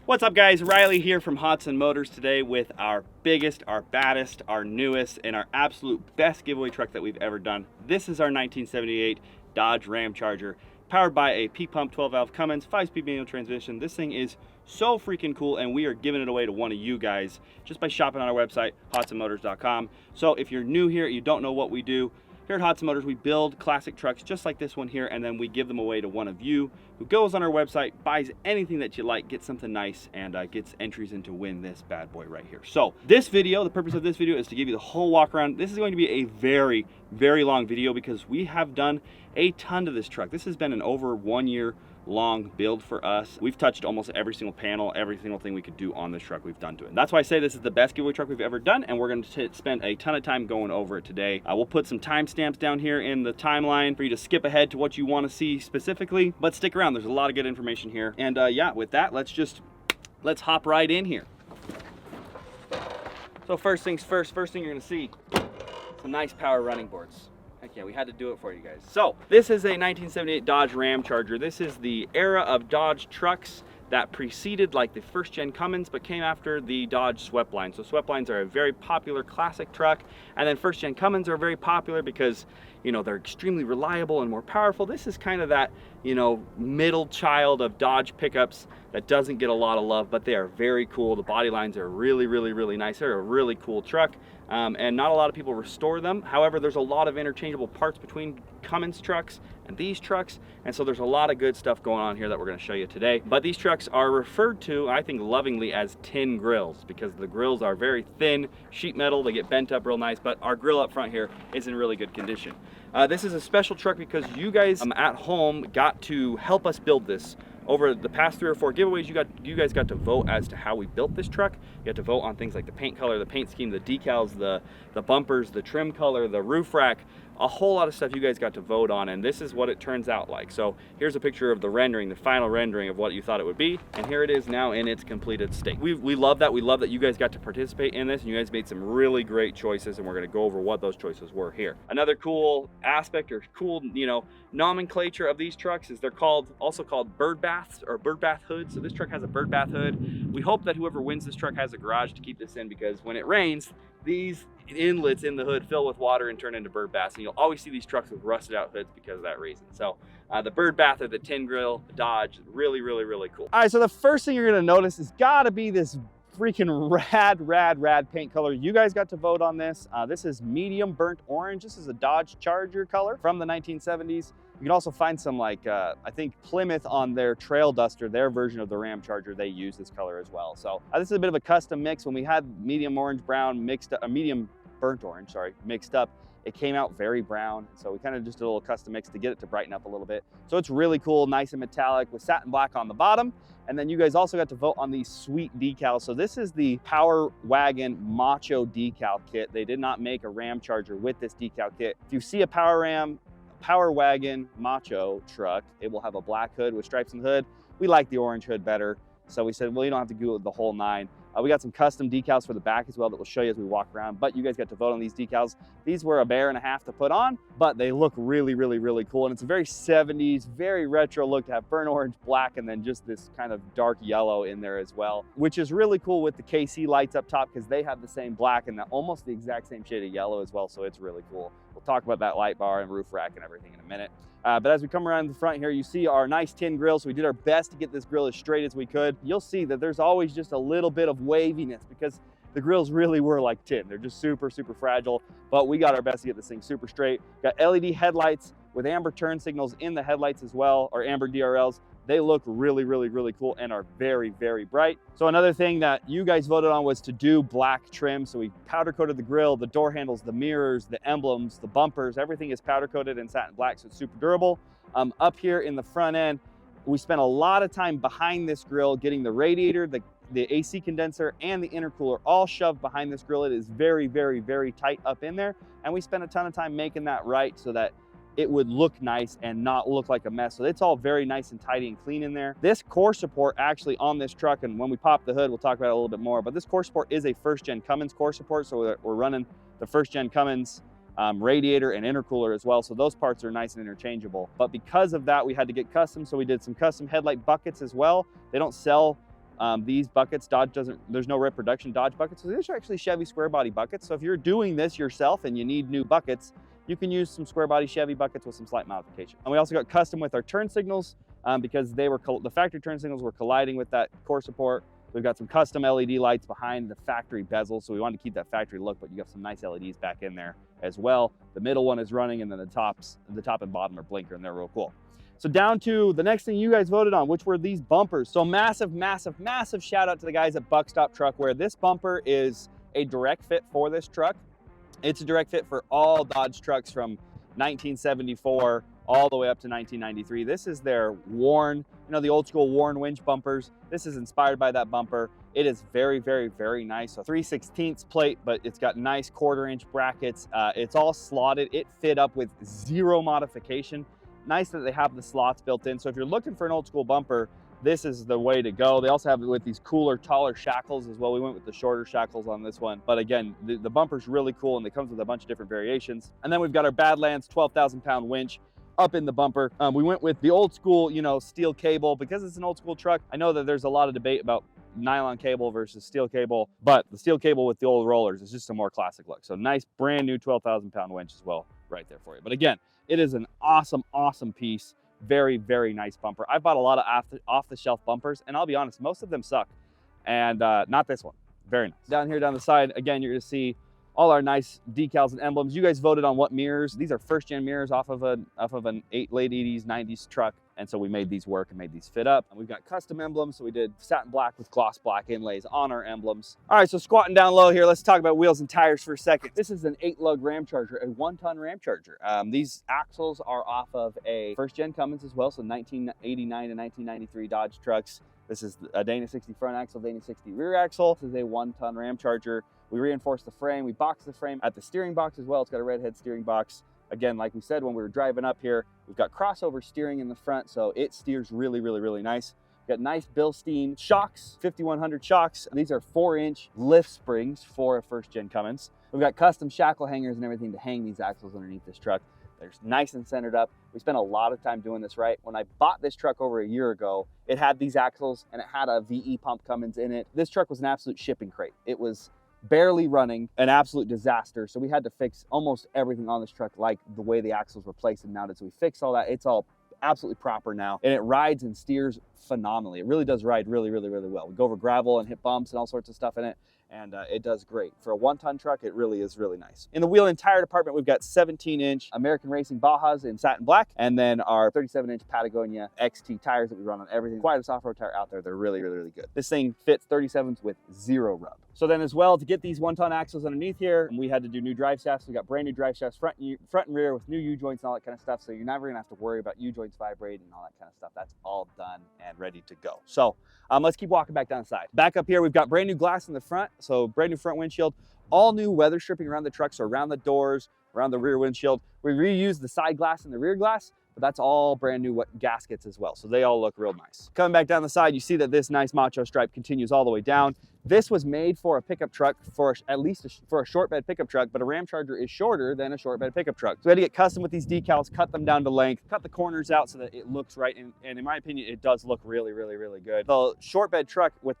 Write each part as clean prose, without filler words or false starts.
What's up guys, Riley here from Hodson Motors today with our biggest, our baddest, our newest, and our absolute best giveaway truck that we've ever done. This is our 1978 Dodge Ramcharger, powered by a P-pump 12-valve Cummins 5-speed manual transmission. This thing is so freaking cool, and we are giving it away to one of you guys just by shopping on our website, hodsonmotors.com. So if you're new here, you don't know what we do, here at Hodson Motors, we build classic trucks just like this one here, and then we give them away to one of you who goes on our website, buys anything that you like, gets something nice, and gets entries in to win this bad boy right here. So this video, the purpose of this video is to give you the whole walk around. This is going to be a very, very long video because we have done a ton to this truck. This has been an over 1 year long build for us. We've touched almost every single panel, every single thing we could do on this truck we've done to it. And that's why I say this is the best giveaway truck we've ever done, and we're going to spend a ton of time going over it today. We'll put some timestamps down here in the timeline for you to skip ahead to what you want to see specifically, but stick around. There's a lot of good information here. And yeah, with that, let's hop right in here. So first things first, first thing you're going to see, some nice power running boards. Heck yeah, we had to do it for you guys. So this is a 1978 Dodge Ramcharger. This is the era of Dodge trucks that preceded like the first gen Cummins, but came after the Dodge swept line. So swept lines are a very popular classic truck, and then first gen Cummins are very popular because, you know, they're extremely reliable and more powerful. This is kind of that, you know, middle child of Dodge pickups that doesn't get a lot of love, but they are very cool. The body lines are really, really, really nice. They're a really cool truck, and not a lot of people restore them. However, there's a lot of interchangeable parts between Cummins trucks and these trucks, and so there's a lot of good stuff going on here that we're going to show you today. But these trucks are referred to, I think, lovingly as tin grills because the grills are very thin, sheet metal. They get bent up real nice, but our grill up front here is in really good condition. This is a special truck because you guys at home got to help us build this. Over the past 3 or 4 giveaways, you guys got to vote as to how we built this truck. You got to vote on things like the paint color, the paint scheme, the decals, the bumpers, the trim color, the roof rack, a whole lot of stuff you guys got to vote on, and this is what it turns out like. So here's a picture of the rendering, the final rendering of what you thought it would be, and here it is now in its completed state. We love that. We love that you guys got to participate in this, and you guys made some really great choices, and we're going to go over what those choices were here. Another cool aspect or cool, you know, nomenclature of these trucks is they're also called bird baths or bird bath hoods. So this truck has a bird bath hood. We hope that whoever wins this truck has a garage to keep this in, because when it rains, these inlets in the hood fill with water and turn into bird baths, and you'll always see these trucks with rusted out hoods because of that reason. So the bird bath or the tin grill Dodge, really, really, really cool. All right, so the first thing you're going to notice has got to be this freaking rad paint color. You guys got to vote on this. This is medium burnt orange. This is a Dodge Charger color from the 1970s. You can also find some like, I think Plymouth on their Trail Duster, their version of the Ramcharger, they use this color as well. So this is a bit of a custom mix. When we had medium orange brown mixed up, medium burnt orange, sorry, mixed up, it came out very brown. So we kind of just did a little custom mix to get it to brighten up a little bit. So it's really cool, nice and metallic with satin black on the bottom. And then you guys also got to vote on these sweet decals. So this is the Power Wagon Macho decal kit. They did not make a Ramcharger with this decal kit. If you see a Power Wagon Macho truck, it will have a black hood with stripes in the hood. We like the orange hood better, so we said, well, you don't have to go with the whole 9. We got some custom decals for the back as well that we'll show you as we walk around, but you guys got to vote on these decals. These were $1.50 bear to put on, but they look really, really, really cool. And it's a very 70s, very retro look to have burnt orange, black, and then just this kind of dark yellow in there as well, which is really cool with the KC lights up top because they have the same black and almost the exact same shade of yellow as well, so it's really cool. We'll talk about that light bar and roof rack and everything in a minute. But as we come around the front here, you see our nice tin grill. So we did our best to get this grill as straight as we could. You'll see that there's always just a little bit of waviness because the grills really were like tin. They're just super, super fragile, but we got our best to get this thing super straight. Got LED headlights with amber turn signals in the headlights as well, or amber DRLs. They look really, really, really cool and are very, very bright. So another thing that you guys voted on was to do black trim. So we powder coated the grill, the door handles, the mirrors, the emblems, the bumpers, everything is powder coated in satin black, so it's super durable. Up here in the front end, we spent a lot of time behind this grill getting the radiator, the AC condenser, and the intercooler all shoved behind this grill. It is very, very, very tight up in there. And we spent a ton of time making that right so that it would look nice and not look like a mess. So it's all very nice and tidy and clean in there. This core support actually on this truck, and when we pop the hood, we'll talk about it a little bit more, but this core support is a first gen Cummins core support. So we're running the first gen Cummins radiator and intercooler as well. So those parts are nice and interchangeable. But because of that, we had to get custom. So we did some custom headlight buckets as well. They don't sell These buckets, Dodge doesn't, there's no reproduction Dodge buckets, so these are actually Chevy square body buckets. So if you're doing this yourself and you need new buckets, you can use some square body Chevy buckets with some slight modification. And we also got custom with our turn signals because they were, the factory turn signals were colliding with that core support. We've got some custom LED lights behind the factory bezel, so we wanted to keep that factory look, but you got some nice LEDs back in there as well. The middle one is running, and then the top and bottom are blinker, and they're real cool. So down to the next thing you guys voted on, which were these bumpers. So massive, massive, massive shout out to the guys at Buck Stop Truckware. This bumper is a direct fit for this truck. It's a direct fit for all Dodge trucks from 1974 all the way up to 1993. This is their worn, you know, the old school worn winch bumpers. This is inspired by that bumper. It is very, very, very nice. So 3/16 plate, but it's got nice 1/4 inch brackets. It's all slotted. It fit up with zero modification. Nice that they have the slots built in. So if you're looking for an old school bumper, this is the way to go. They also have it with these cooler, taller shackles as well. We went with the shorter shackles on this one. But again, the bumper's really cool, and it comes with a bunch of different variations. And then we've got our Badlands 12,000 pound winch up in the bumper. We went with the old school, you know, steel cable because it's an old school truck. I know that there's a lot of debate about nylon cable versus steel cable, but the steel cable with the old rollers is just a more classic look. So nice, brand new 12,000 pound winch as well right there for you. But again, it is an awesome, awesome piece. Very, very nice bumper. I bought a lot of off-the-shelf bumpers, and I'll be honest, most of them suck. And not this one. Very nice. Down here, down the side, again, you're gonna see all our nice decals and emblems. You guys voted on what mirrors. These are first-gen mirrors off of an late 80s, 90s truck. And so we made these work and made these fit up. And we've got custom emblems. So we did satin black with gloss black inlays on our emblems. All right, so squatting down low here, let's talk about wheels and tires for a second. This is an 8-lug Ramcharger, a 1-ton Ramcharger. These axles are off of a first-gen Cummins as well, so 1989 and 1993 Dodge trucks. This is a Dana 60 front axle, Dana 60 rear axle. This is a 1-ton Ramcharger. We reinforced the frame. We boxed the frame at the steering box as well. It's got a red head steering box. Again, like we said, when we were driving up here, we've got crossover steering in the front, so it steers really, really, really nice. We've got nice Bilstein shocks, 5100 shocks. These are 4-inch lift springs for a first-gen Cummins. We've got custom shackle hangers and everything to hang these axles underneath this truck. They're nice and centered up. We spent a lot of time doing this right. When I bought this truck over a year ago, it had these axles and it had a VE pump Cummins in it. This truck was an absolute shipping crate. It was barely running, an absolute disaster. So we had to fix almost everything on this truck, like the way the axles were placed and mounted. So we fixed all that. It's all absolutely proper now, and it rides and steers phenomenally. It really does ride really, really, really well. We go over gravel and hit bumps and all sorts of stuff in it, and it does great. For a 1-ton truck, it really is really nice. In the wheel and tire department, we've got 17-inch American Racing Bajas in satin black, and then our 37-inch Patagonia XT tires that we run on everything. Quietest off-road tire out there. They're really, really, really good. This thing fits 37s with 0 rub. So then as well, to get these 1-ton axles underneath here, we had to do new drive shafts. We got brand new drive shafts front and rear with new U-joints and all that kind of stuff. So you're never gonna have to worry about U-joints vibrating and all that kind of stuff. That's all done and ready to go. So let's keep walking back down the side. Back up here, we've got brand new glass in the front. So brand new front windshield, all new weather stripping around the truck. So around the doors, around the rear windshield. We reused the side glass and the rear glass, but that's all brand new gaskets as well. So they all look real nice. Coming back down the side, you see that this nice macho stripe continues all the way down. This was made for a pickup truck, for at least for a short bed pickup truck, but a Ramcharger is shorter than a short bed pickup truck. So we had to get custom with these decals, cut them down to length, cut the corners out so that it looks right. And in my opinion, it does look really, really, really good. The short bed truck with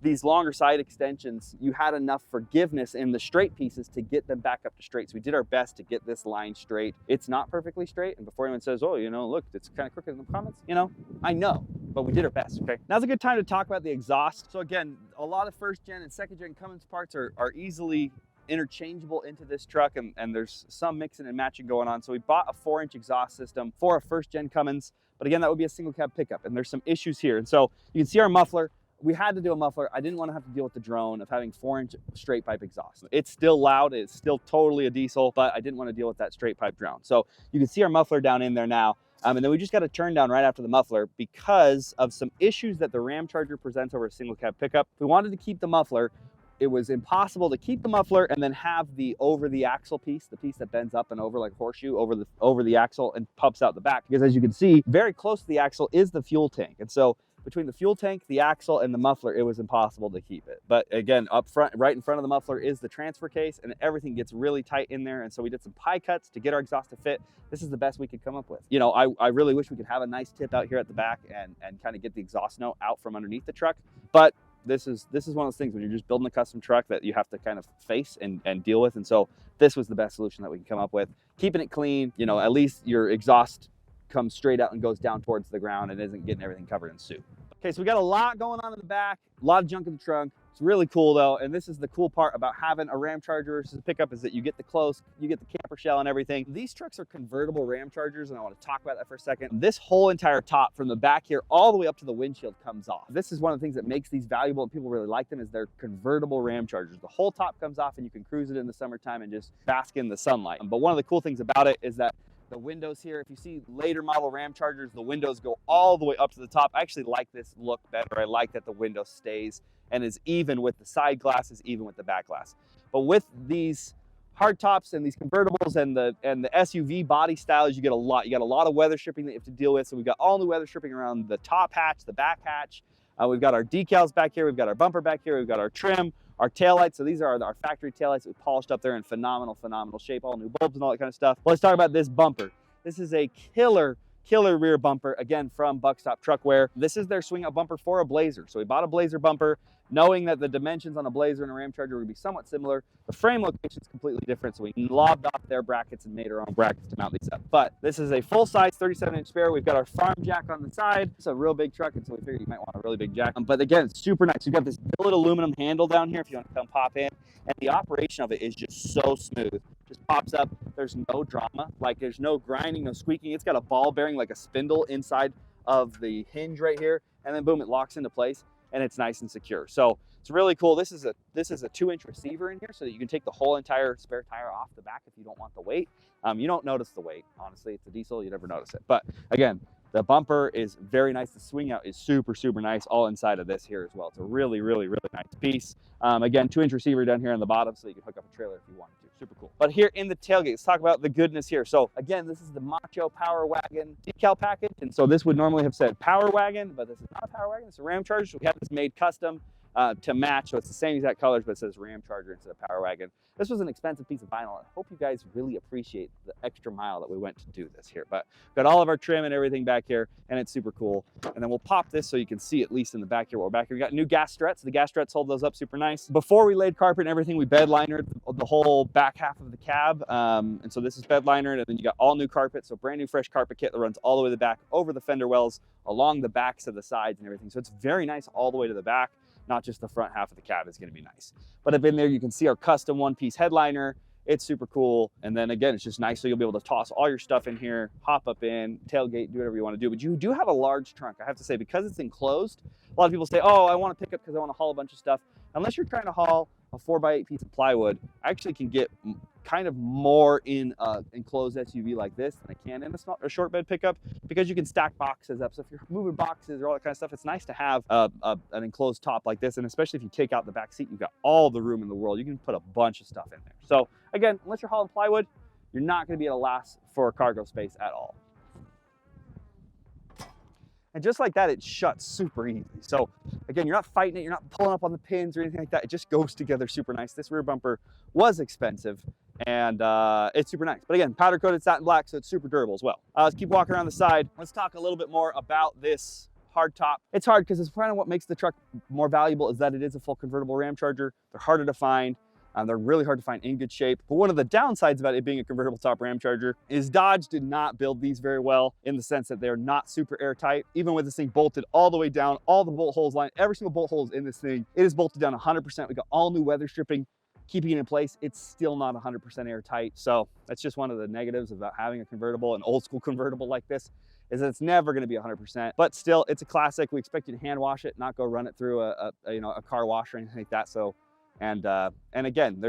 these longer side extensions, you had enough forgiveness in the straight pieces to get them back up to straight. So we did our best to get this line straight. It's not perfectly straight. And before anyone says, oh, you know, look, it's kind of crooked in the comments, you know, I know, but we did our best, okay? Now's a good time to talk about the exhaust. So again, a lot of first gen and second gen Cummins parts are easily interchangeable into this truck, and there's some mixing and matching going on. So we bought a 4-inch exhaust system for a first gen Cummins, but again, that would be a single cab pickup, and there's some issues here. And so you can see our muffler. We had to do a muffler. I didn't want to have to deal with the drone of having 4-inch straight pipe exhaust. It's still loud. It's still totally a diesel, but I didn't want to deal with that straight pipe drone. So you can see our muffler down in there now. And then we just got a turn down right after the muffler because of some issues that the Ramcharger presents over a single cab pickup. If we wanted to keep the muffler, it was impossible to keep the muffler and then have the over the axle piece, the piece that bends up and over like a horseshoe over the axle and pumps out the back. Because as you can see, very close to the axle is the fuel tank. And so between the fuel tank, the axle, and the muffler, it was impossible to keep it. But again, up front, right in front of the muffler is the transfer case, and everything gets really tight in there. And so we did some pie cuts to get our exhaust to fit. This is the best we could come up with. You know, I really wish we could have a nice tip out here at the back and kind of get the exhaust note out from underneath the truck. But this is one of those things when you're just building a custom truck that you have to kind of face and deal with. And so this was the best solution that we can come up with. Keeping it clean, you know, at least your exhaust comes straight out and goes down towards the ground and isn't getting everything covered in soup. Okay, so we got a lot going on in the back, a lot of junk in the trunk. It's really cool though, and this is the cool part about having a Ramcharger versus a pickup is that you get the close, you get the camper shell and everything. These trucks are convertible Ramchargers, and I want to talk about that for a second. This whole entire top from the back here all the way up to the windshield comes off. This is one of the things that makes these valuable and people really like them is they're convertible Ramchargers. The whole top comes off and you can cruise it in the summertime and just bask in the sunlight. But one of the cool things about it is that the windows here, if you see later model Ramchargers, the windows go all the way up to the top. I actually like this look better. I like that the window stays and is even with the side glasses, even with the back glass. But with these hard tops and these convertibles and the SUV body styles, you got a lot of weather stripping that you have to deal with. So we've got all new weather stripping around the top hatch, the back hatch. We've got our decals back here. We've got our bumper back here. We've got our trim, our taillights. So these are our factory taillights that we polished up there in phenomenal shape, all new bulbs and all that kind of stuff. Let's talk about this bumper. This is a killer rear bumper, again, from Buckstop Truckware. This is their swing out bumper for a Blazer. So we bought a Blazer bumper, knowing that the dimensions on a Blazer and a Ramcharger would be somewhat similar. The frame location is completely different, so we lobbed off their brackets and made our own brackets to mount these up. But this is a full-size 37-inch spare. We've got our farm jack on the side. It's a real big truck, and so we figured you might want a really big jack. But again, it's super nice. You've got this billet aluminum handle down here if you want to come pop in, and the operation of it is just so smooth. Just pops up. There's no drama. Like, there's no grinding, no squeaking. It's got a ball bearing, like a spindle inside of the hinge right here, and then boom, it locks into place. And it's nice and secure. So it's really cool. This is a 2-inch receiver in here so that you can take the whole entire spare tire off the back if you don't want the weight. You don't notice the weight. Honestly, it's a diesel, you never notice it. But again, the bumper is very nice. The swing out is super nice all inside of this here as well. It's a really nice piece. Again, 2-inch receiver down here on the bottom so you can hook up a trailer if you want to. Super cool. But here in the tailgate, let's talk about the goodness here. So again, this is the Macho Power Wagon decal package. And so this would normally have said Power Wagon, but this is not a Power Wagon, it's a Ramcharger. So we have this made custom to match. So it's the same exact colors, but it says Ramcharger instead of Power Wagon. This was an expensive piece of vinyl. I hope you guys really appreciate the extra mile that we went to do this here. But we've got all of our trim and everything back here, and it's super cool. And then we'll pop this so you can see at least in the back here what we're back here. We got new gas struts. The gas struts hold those up super nice. Before we laid carpet and everything, we bed linered the whole back half of the cab. And so this is bed linered, and then you got all new carpet. So brand new fresh carpet kit that runs all the way to the back, over the fender wells, along the backs of the sides and everything. So it's very nice all the way to the back. Not just the front half of the cab is going to be nice. But up in there, you can see our custom one-piece headliner. It's super cool. And then again, it's just nice. So you'll be able to toss all your stuff in here, hop up in, tailgate, do whatever you want to do. But you do have a large trunk. I have to say, because it's enclosed, a lot of people say, oh, I want to pick up because I want to haul a bunch of stuff. Unless you're trying to haul a 4x8 piece of plywood, I actually can get kind of more in an enclosed SUV like this than I can in a short bed pickup, because you can stack boxes up. So if you're moving boxes or all that kind of stuff, it's nice to have an enclosed top like this. And especially if you take out the back seat, you've got all the room in the world. You can put a bunch of stuff in there. So again, unless you're hauling plywood, you're not going to be able to last for cargo space at all. And just like that, it shuts super easy. So again, you're not fighting it, you're not pulling up on the pins or anything like that. It just goes together super nice. This rear bumper was expensive, and it's super nice. But again, powder coated satin black, so it's super durable as well. Let's keep walking around the side. Let's talk a little bit more about this hard top. It's hard because it's kind of what makes the truck more valuable is that it is a full convertible Ramcharger. They're harder to find. They're really hard to find in good shape. But one of the downsides about it being a convertible top Ramcharger is Dodge did not build these very well, in the sense that they're not super airtight. Even with this thing bolted all the way down, all the bolt holes lined, every single bolt hole is in this thing. It is bolted down 100%. We got all new weather stripping, keeping it in place. It's still not 100% airtight. So that's just one of the negatives about having a convertible, an old school convertible like this, is that it's never going to be 100%. But still, it's a classic. We expect you to hand wash it, not go run it through a car wash or anything like that. So. And again,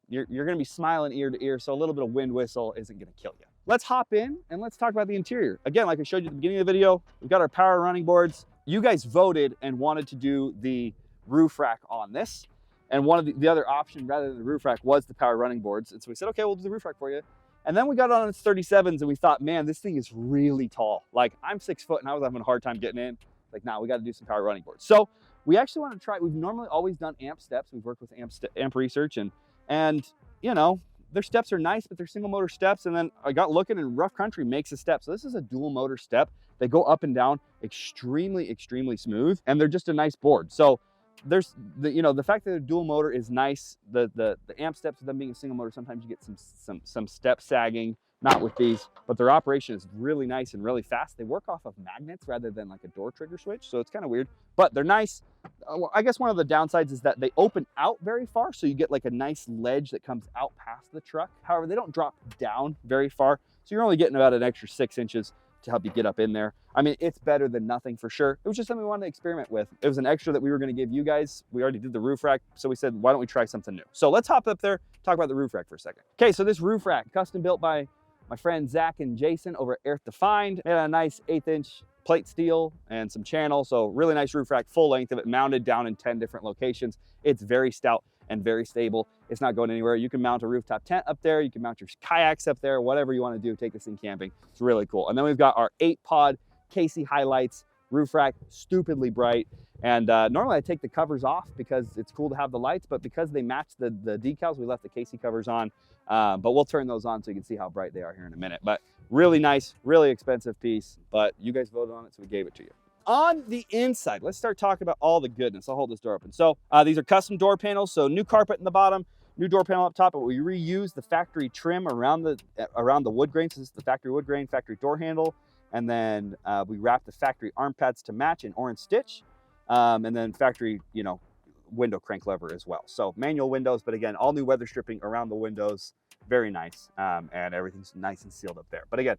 you're going to be smiling ear to ear, so a little bit of wind whistle isn't going to kill you. Let's hop in and let's talk about the interior. Again, like I showed you at the beginning of the video, we've got our power running boards. You guys voted and wanted to do the roof rack on this. And one of the other option rather than the roof rack was the power running boards. And so we said, okay, we'll do the roof rack for you. And then we got on its 37s and we thought, man, this thing is really tall. Like, I'm 6 foot and I was having a hard time getting in. Like, nah, we got to do some power running boards. So we actually want to try, we've normally always done amp steps. We've worked with amp research and you know, their steps are nice, but they're single motor steps. And then I got looking, and Rough Country makes a step. So this is a dual motor step. They go up and down extremely, extremely smooth, and they're just a nice board. So there's the fact that they're dual motor is nice. The amp steps with them being a single motor, sometimes you get some step sagging, not with these, but their operation is really nice and really fast. They work off of magnets rather than like a door trigger switch, so it's kind of weird, but they're nice. I guess one of the downsides is that they open out very far, so you get like a nice ledge that comes out past the truck. However, they don't drop down very far, so you're only getting about an extra 6 inches to help you get up in there. I mean, it's better than nothing for sure. It was just something we wanted to experiment with. It was an extra that we were going to give you guys. We already did the roof rack, so we said, why don't we try something new? So let's hop up there, talk about the roof rack for a second. Okay, so this roof rack, custom built by my friends Zach and Jason over at Earth Defined, made out of nice 1/8" plate steel and some channel. So really nice roof rack, full length of it, mounted down in 10 different locations. It's very stout and very stable. It's not going anywhere. You can mount a rooftop tent up there. You can mount your kayaks up there, whatever you want to do, take this thing camping. It's really cool. And then we've got our 8-pod Casey highlights roof rack, stupidly bright. And normally I take the covers off because it's cool to have the lights, but because they match the decals, we left the Casey covers on. But we'll turn those on so you can see how bright they are here in a minute. But really nice, really expensive piece, but you guys voted on it, so we gave it to you. On the inside, let's start talking about all the goodness. I'll hold this door open. So these are custom door panels. So new carpet in the bottom, new door panel up top, but we reuse the factory trim around the wood grain. So this is the factory wood grain, factory door handle. And then we wrap the factory arm pads to match in orange stitch. And then factory, window crank lever as well. So manual windows, but again, all new weather stripping around the windows. Very nice. And everything's nice and sealed up there. But again,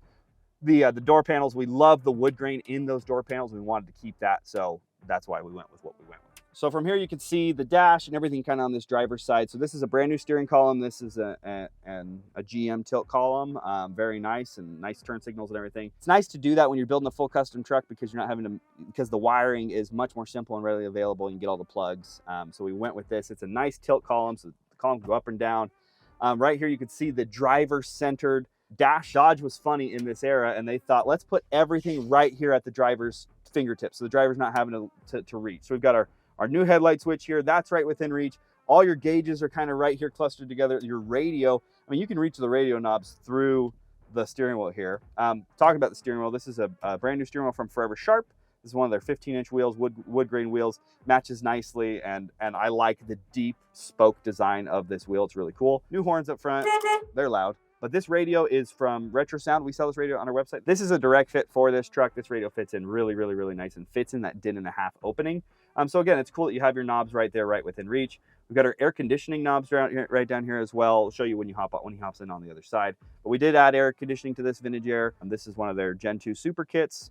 the door panels, we love the wood grain in those door panels. We wanted to keep that, so that's why we went with what we went with. So from here you can see the dash and everything kind of on this driver's side. So this is a brand new steering column. This is a GM tilt column. Very nice, and nice turn signals and everything. It's nice to do that when you're building a full custom truck because you're not having to, because the wiring is much more simple and readily available. You can get all the plugs. So we went with this. It's a nice tilt column, so the column can go up and down. Right here you can see the driver-centered dash. Dodge was funny in this era, and they thought, let's put everything right here at the driver's fingertips, so the driver's not having to reach. So we've got our new headlight switch here. That's right within reach. All your gauges are kind of right here clustered together. Your radio, I mean, you can reach the radio knobs through the steering wheel here. Talking about the steering wheel, this is a brand new steering wheel from Forever Sharp. This is one of their 15-inch wheels, wood grain wheels, matches nicely, and I like the deep spoke design of this wheel. It's really cool. New horns up front, they're loud. But this radio is from Retro Sound. We sell this radio on our website. This is a direct fit for this truck. This radio fits in really, really, really nice and fits in that 1.5" opening. So again, it's cool that you have your knobs right there, right within reach. We've got our air conditioning knobs right down here as well. I'll show you when he hops in on the other side. But we did add air conditioning to this Vintage Air. This is one of their Gen 2 Super Kits.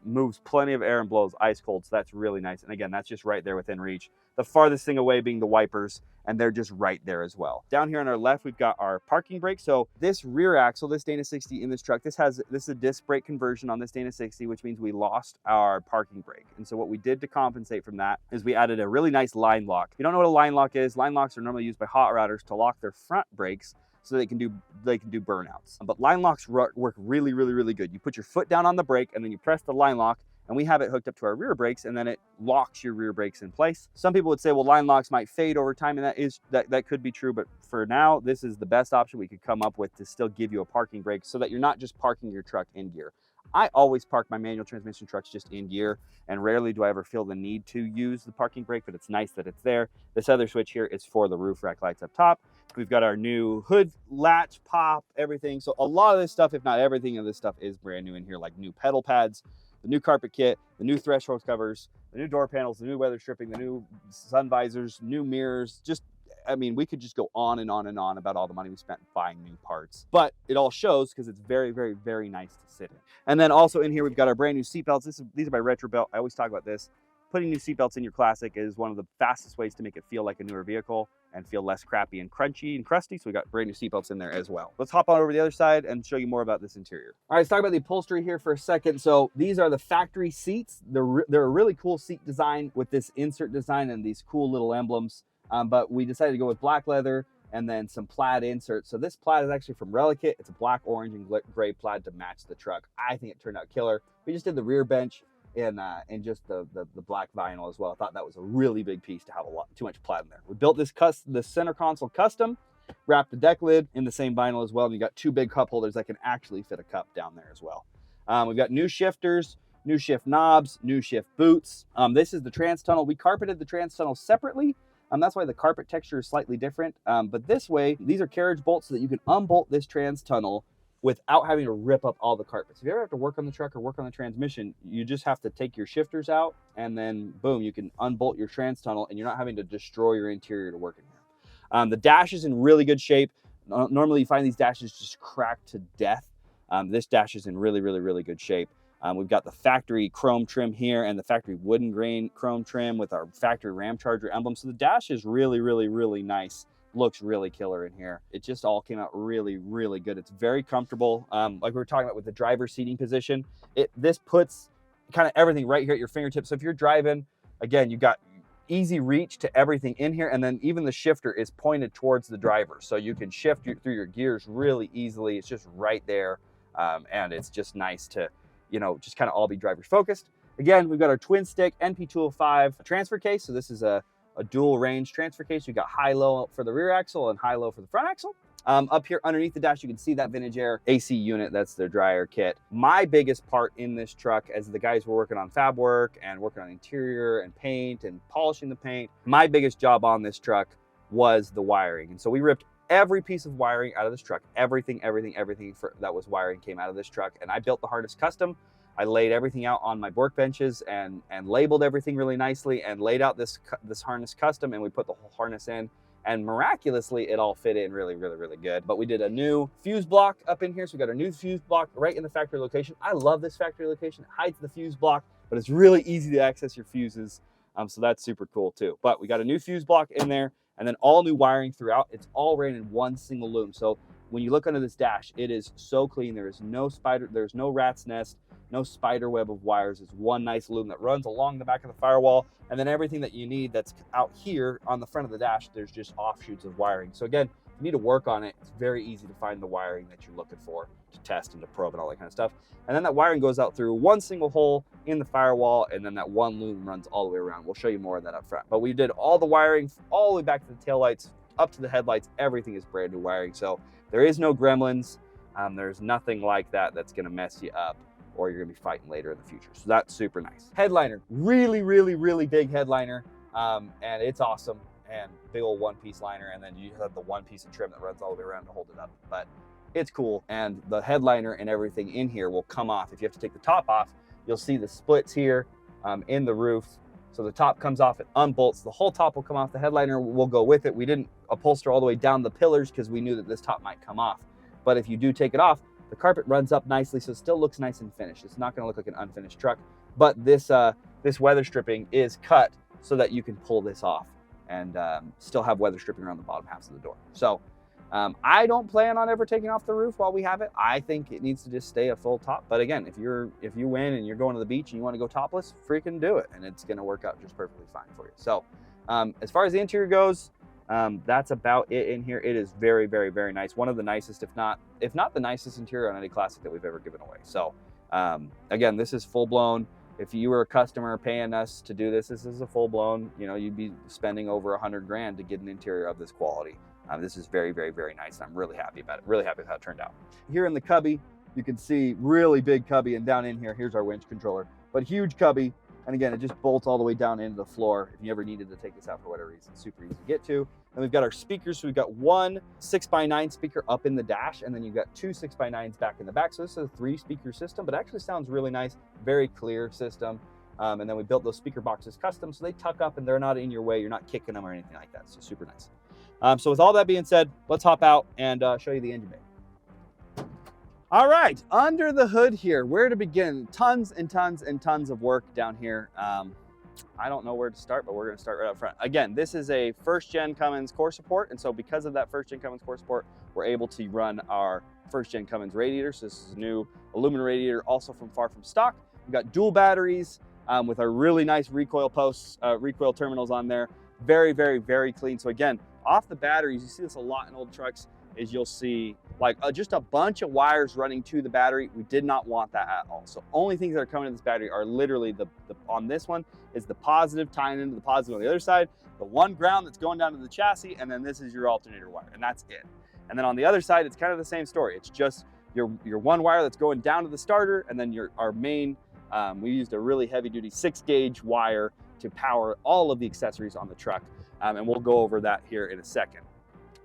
Moves plenty of air and blows ice cold, so that's really nice. And again, that's just right there within reach. The farthest thing away being the wipers, and they're just right there as well. Down here on our left, we've got our parking brake. So this rear axle, this Dana 60 in this truck, this is a disc brake conversion on this Dana 60, which means we lost our parking brake. And so what we did to compensate from that is we added a really nice line lock. If you don't know what a line lock is, line locks are normally used by hot rodders to lock their front brakes so they can do burnouts. But line locks work really, really, really good. You put your foot down on the brake and then you press the line lock, and we have it hooked up to our rear brakes, and then it locks your rear brakes in place. Some people would say, well, line locks might fade over time, and that could be true, but for now, this is the best option we could come up with to still give you a parking brake so that you're not just parking your truck in gear. I always park my manual transmission trucks just in gear, and rarely do I ever feel the need to use the parking brake, but it's nice that it's there. This other switch here is for the roof rack lights up top. We've got our new hood latch, pop, everything. So a lot of this stuff, if not everything of this stuff, is brand new in here, like new pedal pads, the new carpet kit, the new threshold covers, the new door panels, the new weather stripping, the new sun visors, new mirrors. I mean, we could just go on and on and on about all the money we spent buying new parts, but it all shows because it's very, very, very nice to sit in. And then also in here, we've got our brand new seatbelts. These are by Retrobelt. I always talk about this. Putting new seatbelts in your Classic is one of the fastest ways to make it feel like a newer vehicle and feel less crappy and crunchy and crusty. So we got brand new seatbelts in there as well. Let's hop on over to the other side and show you more about this interior. All right, let's talk about the upholstery here for a second. So these are the factory seats. They're a really cool seat design with this insert design and these cool little emblems. But we decided to go with black leather and then some plaid inserts. So this plaid is actually from Relicate. It's a black, orange, and gray plaid to match the truck. I think it turned out killer. We just did the rear bench in just the black vinyl as well. I thought that was a really big piece to have too much plaid in there. We built this center console custom, wrapped the deck lid in the same vinyl as well. And you got 2 big cup holders that can actually fit a cup down there as well. We've got new shifters, new shift knobs, new shift boots. This is the trans tunnel. We carpeted the trans tunnel separately. That's why the carpet texture is slightly different. But this way, these are carriage bolts so that you can unbolt this trans tunnel without having to rip up all the carpets. If you ever have to work on the truck or work on the transmission, you just have to take your shifters out and then boom, you can unbolt your trans tunnel and you're not having to destroy your interior to work in here. The dash is in really good shape. Normally you find these dashes just cracked to death. This dash is in really, really, really good shape. We've got the factory chrome trim here and the factory wooden grain chrome trim with our factory Ramcharger emblem. So the dash is really, really, really nice. Looks really killer in here. It just all came out really, really good. It's very comfortable. Like we were talking about with the driver seating position, this puts kind of everything right here at your fingertips. So if you're driving, again, you got easy reach to everything in here, and then even the shifter is pointed towards the driver, so you can shift through your gears really easily. It's just right there, and it's just nice to, you know, just kind of all be driver focused. Again, we've got our twin stick NP205 transfer case. So this is a dual range transfer case. You got high-low for the rear axle and high-low for the front axle. Up here underneath the dash, you can see that Vintage Air AC unit. That's their dryer kit. My biggest part in this truck, as the guys were working on fab work and working on interior and paint and polishing the paint, my biggest job on this truck was the wiring. And so we ripped every piece of wiring out of this truck. Everything that was wiring came out of this truck. And I built the harness custom. I laid everything out on my workbenches and labeled everything really nicely and laid out this harness custom, and we put the whole harness in, and miraculously it all fit in really, really, really good. But we did a new fuse block up in here, so we got a new fuse block right in the factory location. I love this factory location. It hides the fuse block, but it's really easy to access your fuses, so that's super cool too. But we got a new fuse block in there, and then all new wiring throughout. It's all ran in one single loom. So when you look under this dash, it is so clean. There is no spider, there's no rat's nest, no spider web of wires. It's one nice loom that runs along the back of the firewall, and then everything that you need that's out here on the front of the dash, there's just offshoots of wiring. So again, if you need to work on it, it's very easy to find the wiring that you're looking for to test and to probe and all that kind of stuff. And then that wiring goes out through one single hole in the firewall, and then that one loom runs all the way around. We'll show you more of that up front. But we did all the wiring all the way back to the taillights, up to the headlights. Everything is brand new wiring. So there is no gremlins. There's nothing like that that's gonna mess you up or you're gonna be fighting later in the future. So that's super nice. Headliner, really, really, really big headliner. And it's awesome. And big old one-piece liner, and then you have the one piece of trim that runs all the way around to hold it up. But it's cool, and the headliner and everything in here will come off. If you have to take the top off, you'll see the splits here in the roof. So the top comes off, it unbolts, the whole top will come off, the headliner will go with it. We didn't upholster all the way down the pillars because we knew that this top might come off. But if you do take it off, the carpet runs up nicely, so it still looks nice and finished. It's not gonna look like an unfinished truck, but this weather stripping is cut so that you can pull this off and still have weather stripping around the bottom halves of the door. So I don't plan on ever taking off the roof while we have it. I think it needs to just stay a full top. But again, if you win and you're going to the beach and you want to go topless, freaking do it, and it's going to work out just perfectly fine for you. So as far as the interior goes, that's about it in here. It is very, very, very nice. One of the nicest, if not the nicest interior on any classic that we've ever given away. So again, this is full blown. If you were a customer paying us to do this is a full blown, you know, you'd be spending over $100 grand to get an interior of this quality. This is very, very, very nice. I'm really happy about it. Really happy with how it turned out. Here in the cubby, you can see really big cubby, and down in here, here's our winch controller, but huge cubby. And again, it just bolts all the way down into the floor. If you ever needed to take this out for whatever reason, super easy to get to. Then we've got our speakers. So we've got one 6x9 speaker up in the dash, and then you've got two 6x9s back in the back. So this is a 3-speaker system, but actually sounds really nice, very clear system. And then we built those speaker boxes custom, so they tuck up and they're not in your way. You're not kicking them or anything like that. So super nice. So with all that being said, let's hop out and show you the engine bay. All right, under the hood here, where to begin? Tons and tons and tons of work down here. I don't know where to start, but we're gonna start right up front. Again, this is a first-gen Cummins core support, and so because of that first-gen Cummins core support, we're able to run our first-gen Cummins radiator. So this is a new aluminum radiator, also from far from stock. We've got dual batteries with our really nice recoil posts, recoil terminals on there. Very, very, very clean. So again, off the batteries, you see this a lot in old trucks, is you'll see like just a bunch of wires running to the battery. We did not want that at all. So only things that are coming to this battery are literally on this one is the positive tying into the positive on the other side, the one ground that's going down to the chassis, and then this is your alternator wire, and that's it. And then on the other side, it's kind of the same story. It's just your one wire that's going down to the starter, and then our main, we used a really heavy duty 6-gauge wire to power all of the accessories on the truck. And we'll go over that here in a second.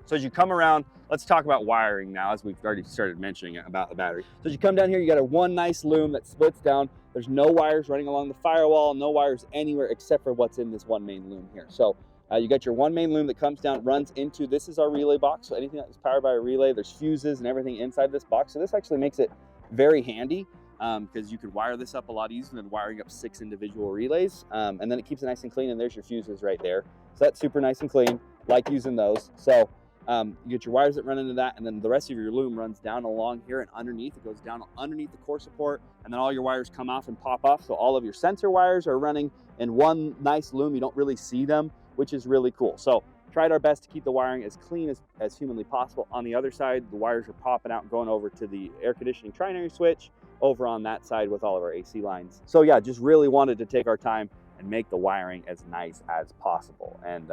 So as you come around, let's talk about wiring now, as we've already started mentioning about the battery. So as you come down here, you got one nice loom that splits down. There's no wires running along the firewall, no wires anywhere except for what's in this one main loom here. So you got your one main loom that comes down, runs into, this is our relay box. So anything that is powered by a relay, there's fuses and everything inside this box. So this actually makes it very handy because you could wire this up a lot easier than wiring up 6 individual relays. And then it keeps it nice and clean, and there's your fuses right there. So that's super nice and clean, like using those. So you get your wires that run into that, and then the rest of your loom runs down along here and underneath. It goes down underneath the core support, and then all your wires come off and pop off. So all of your sensor wires are running in one nice loom. You don't really see them, which is really cool. So tried our best to keep the wiring as clean as humanly possible. On the other side, the wires are popping out and going over to the air conditioning trinary switch over on that side with all of our AC lines. So yeah, just really wanted to take our time and make the wiring as nice as possible. And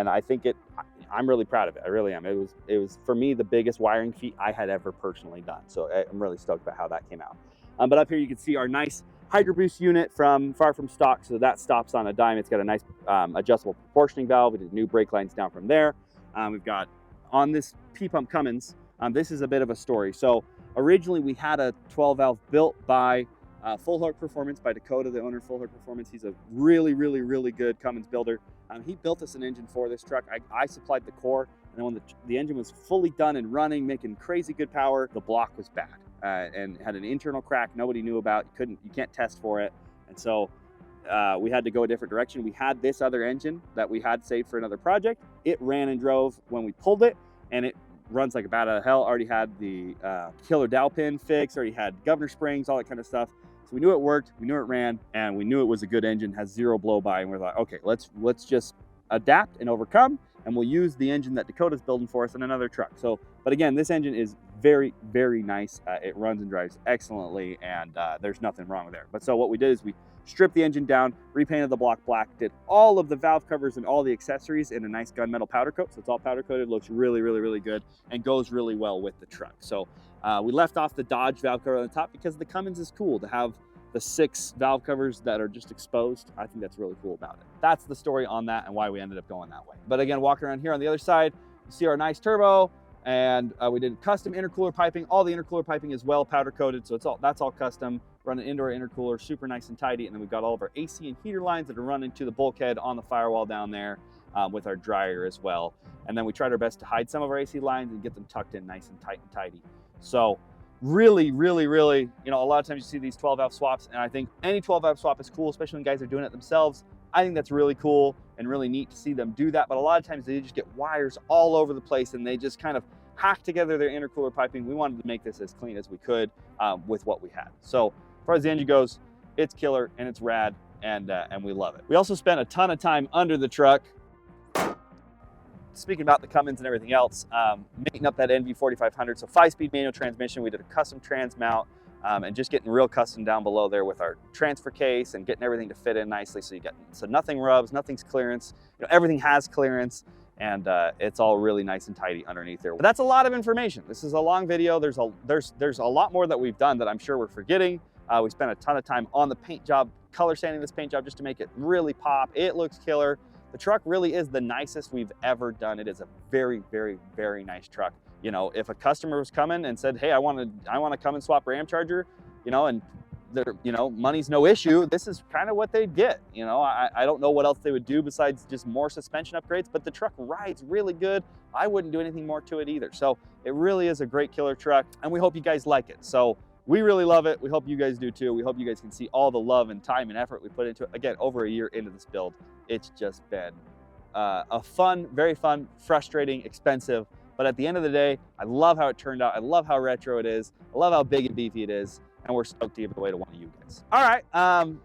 I think I'm really proud of it. I really am. It was for me the biggest wiring feat I had ever personally done. So I'm really stoked about how that came out. But up here you can see our nice Hydro Boost unit from far from stock. So that stops on a dime. It's got a nice adjustable proportioning valve. We did new brake lines down from there. We've got on this P-Pump Cummins, this is a bit of a story. So originally we had a 12 valve built by Full Hook Performance, by Dakota, the owner of Full Hook Performance. He's a really, really, really good Cummins builder. He built us an engine for this truck. I supplied the core, and then when the engine was fully done and running, making crazy good power, the block was bad and had an internal crack nobody knew about. You can't test for it, and so we had to go a different direction. We had this other engine that we had saved for another project. It ran and drove when we pulled it, and it runs like a bat out of hell. Already had the killer dowel pin fixed, already had governor springs, all that kind of stuff. So we knew it worked, we knew it ran, and we knew it was a good engine, has 0 blow by, and we're like, okay, let's just adapt and overcome, and we'll use the engine that Dakota's building for us in another truck. So, but again, this engine is very, very nice. It runs and drives excellently, and there's nothing wrong with there. But so what we did is we stripped the engine down, repainted the block black, did all of the valve covers and all the accessories in a nice gunmetal powder coat. So it's all powder coated, looks really, really, really good, and goes really well with the truck. So we left off the Dodge valve cover on the top because the Cummins is cool to have the 6 valve covers that are just exposed. I think that's really cool about it. That's the story on that and why we ended up going that way. But again, walking around here on the other side, you see our nice turbo, and we did custom intercooler piping. All the intercooler piping is well powder coated, so that's all custom. Run an indoor intercooler, super nice and tidy, and then we've got all of our AC and heater lines that are running to the bulkhead on the firewall down there with our dryer as well. And then we tried our best to hide some of our AC lines and get them tucked in nice and tight and tidy. So really, really, really, a lot of times you see these 12 valve swaps, and I think any 12 valve swap is cool, especially when guys are doing it themselves. I think that's really cool and really neat to see them do that. But a lot of times they just get wires all over the place and they just kind of hack together their intercooler piping. We wanted to make this as clean as we could with what we had. So as far as the engine goes, it's killer and it's rad, and we love it. We also spent a ton of time under the truck, speaking about the Cummins and everything else, making up that NV4500. So 5-speed manual transmission. We did a custom trans mount and just getting real custom down below there with our transfer case and getting everything to fit in nicely. So nothing rubs, nothing's clearance. Everything has clearance, and it's all really nice and tidy underneath there. But that's a lot of information. This is a long video. There's a lot more that we've done that I'm sure we're forgetting. We spent a ton of time on the paint job, color sanding this paint job just to make it really pop. It looks killer. The truck really is the nicest we've ever done. It is a very, very, very nice truck. If a customer was coming and said, hey, I want to come and swap Ramcharger, and money's no issue, this is kind of what they'd get. I don't know what else they would do besides just more suspension upgrades, but the truck rides really good. I wouldn't do anything more to it either. So it really is a great killer truck, and we hope you guys like it. So we really love it. We hope you guys do too. We hope you guys can see all the love and time and effort we put into it. Again, over a year into this build, it's just been a fun, very fun, frustrating, expensive, but at the end of the day, I love how it turned out. I love how retro it is. I love how big and beefy it is, and we're stoked to give it away to one of you guys. All right, now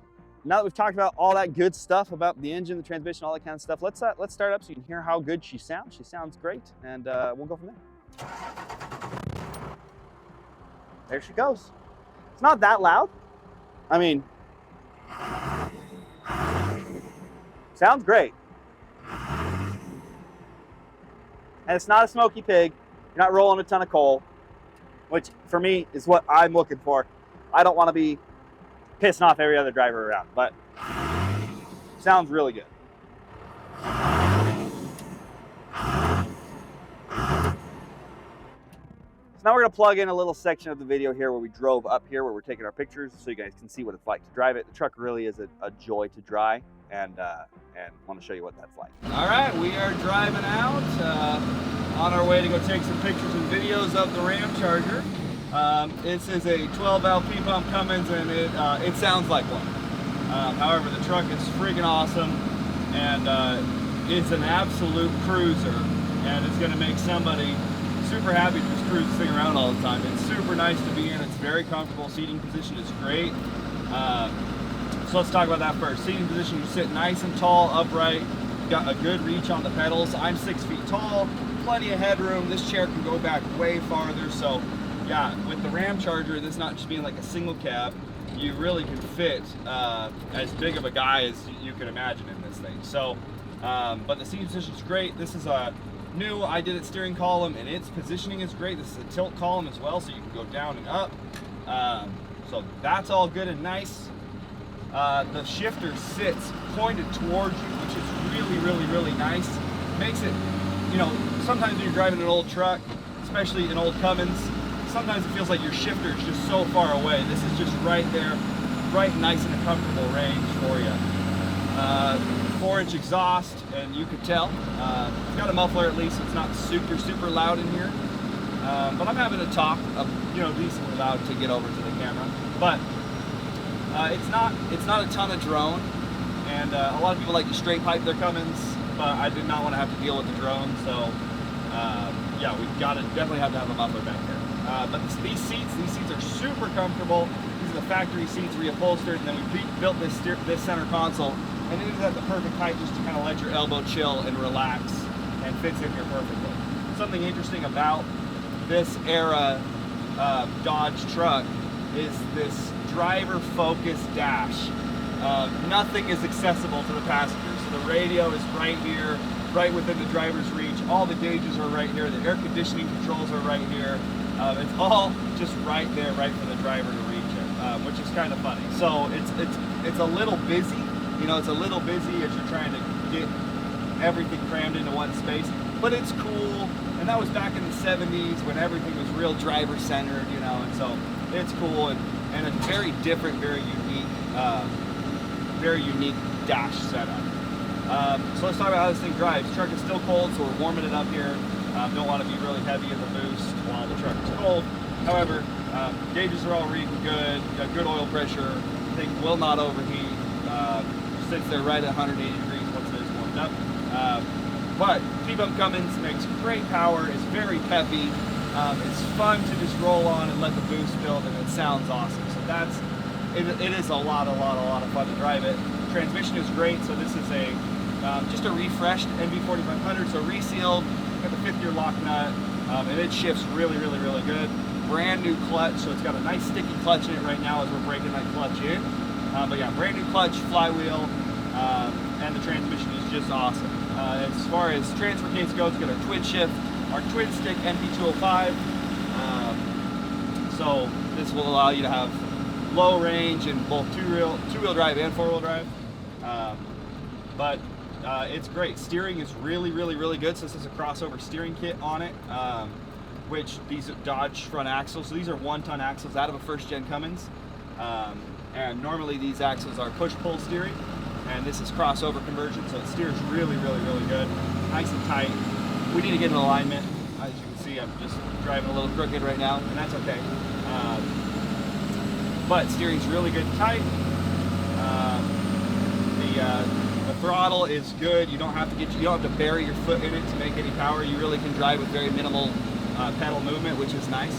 that we've talked about all that good stuff about the engine, the transmission, all that kind of stuff, let's start up so you can hear how good she sounds. She sounds great, and we'll go from there. there she goes. It's not that loud. I mean, sounds great. And it's not a smoky pig. You're not rolling a ton of coal, which for me is what I'm looking for. I don't want to be pissing off every other driver around, but sounds really good. So now we're going to plug in a little section of the video here where we drove up here, where we're taking our pictures, so you guys can see what it's like to drive it. The truck really is a joy to drive, and want to show you what that's like. All right, we are driving out on our way to go take some pictures and videos of the Ramcharger. This is a 12-valve P-pump Cummins, and it sounds like one. However, the truck is freaking awesome, and it's an absolute cruiser, and it's going to make somebody super happy to just cruise this thing around all the time. It's super nice to be in. It's very comfortable. Seating position is great. So let's talk about that first. Seating position, you sit nice and tall, upright. You've got a good reach on the pedals. I'm 6 feet tall, plenty of headroom. This chair can go back way farther. So yeah, with the Ramcharger, this not just being like a single cab, you really can fit as big of a guy as you can imagine in this thing. So, but the seating position is great. This is a new, I did it steering column, and its positioning is great. This is a tilt column as well, so you can go down and up. So that's all good and nice. The shifter sits pointed towards you, which is really, really, really nice. Makes it, you know, sometimes when you're driving an old truck, especially an old Cummins, sometimes it feels like your shifter is just so far away. This is just right there, right nice in a comfortable range for you. 4-inch exhaust, and you could tell. It's got a muffler at least, so it's not super, super loud in here. But I'm having to talk, decently loud to get over to the camera. But it's not a ton of drone, and a lot of people like to straight pipe their Cummins, but I did not want to have to deal with the drone, so yeah, we've got to definitely have to have a muffler back there. But these seats are super comfortable. These are the factory seats reupholstered, and then we built this center console, and it is at the perfect height just to kind of let your elbow chill and relax, and fits in here perfectly. Something interesting about this era Dodge truck is this driver-focused dash. Nothing is accessible to the passengers. So the radio is right here, right within the driver's reach. All the gauges are right here. The air conditioning controls are right here. It's all just right there, right for the driver to reach it, which is kind of funny. So it's a little busy. It's a little busy as you're trying to get everything crammed into one space, but it's cool. And that was back in the 70s when everything was real driver-centered, and so it's cool, and a very different, very unique dash setup. So let's talk about how this thing drives. The truck is still cold, so we're warming it up here. Don't want to be really heavy in the boost while the truck is cold. However, gauges are all reading good, got good oil pressure, thing will not overheat, sits there right at 180 degrees once it is warmed up. But P-pump Cummins makes great power, is very peppy, it's fun to just roll on and let the boost build, and it sounds awesome. So it is a lot of fun to drive it. Transmission is great, so this is just a refreshed NV4500, so resealed, got the 5th gear lock nut, and it shifts really good. Brand new clutch, so it's got a nice sticky clutch in it right now as we're breaking that clutch in. But yeah, brand new clutch, flywheel, and the transmission is just awesome. As far as transfer case goes, we've got our twin shift, our twin stick NP205. So this will allow you to have low range in both two-wheel drive and four-wheel drive. But it's great. Steering is really good. So this is a crossover steering kit on it, which these are Dodge front axles. So these are 1-ton axles out of a first-gen Cummins. And normally these axles are push-pull steering, and this is crossover conversion, so it steers really good, nice and tight. We need to get in alignment. As you can see, I'm just driving a little crooked right now, and that's okay. But steering's really good and tight. The throttle is good. You don't have to bury your foot in it to make any power. You really can drive with very minimal pedal movement, which is nice.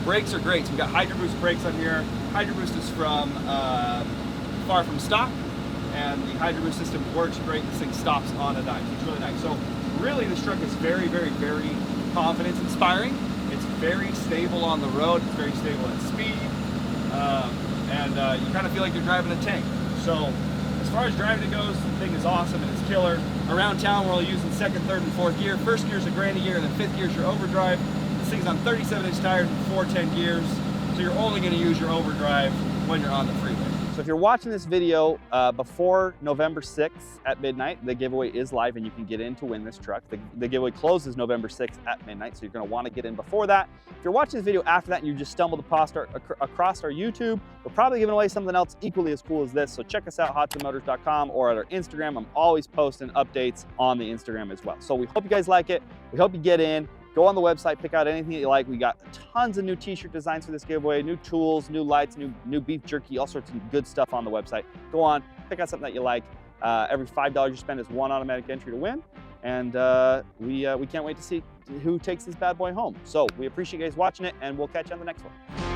Brakes are great. So we've got Hydro Boost brakes on here. Hydro Boost is from far from stock, and the Hydro Boost system works great. This thing stops on a dime. It's really nice. So really, this truck is very confidence inspiring. It's very stable on the road. It's very stable at speed, and you kind of feel like you're driving a tank. So as far as driving it goes, the thing is awesome and it's killer. Around town, we're only using second, third, and fourth gear. First gear is $1,000 a year, and then fifth gear is your overdrive. This thing's on 37-inch tires with 410 gears, so you're only going to use your overdrive when you're on the freeway. So if you're watching this video before November 6th at midnight, the giveaway is live and you can get in to win this truck. The giveaway closes November 6th at midnight, so you're gonna wanna get in before that. If you're watching this video after that and you just stumbled across our YouTube, we're probably giving away something else equally as cool as this. So check us out, hotsandmotors.com, or at our Instagram. I'm always posting updates on the Instagram as well. So we hope you guys like it. We hope you get in. Go on the website, pick out anything that you like. We got tons of new t-shirt designs for this giveaway, new tools, new lights, new beef jerky, all sorts of good stuff on the website. Go on, pick out something that you like. Every $5 you spend is one automatic entry to win. And we can't wait to see who takes this bad boy home. So we appreciate you guys watching it, and we'll catch you on the next one.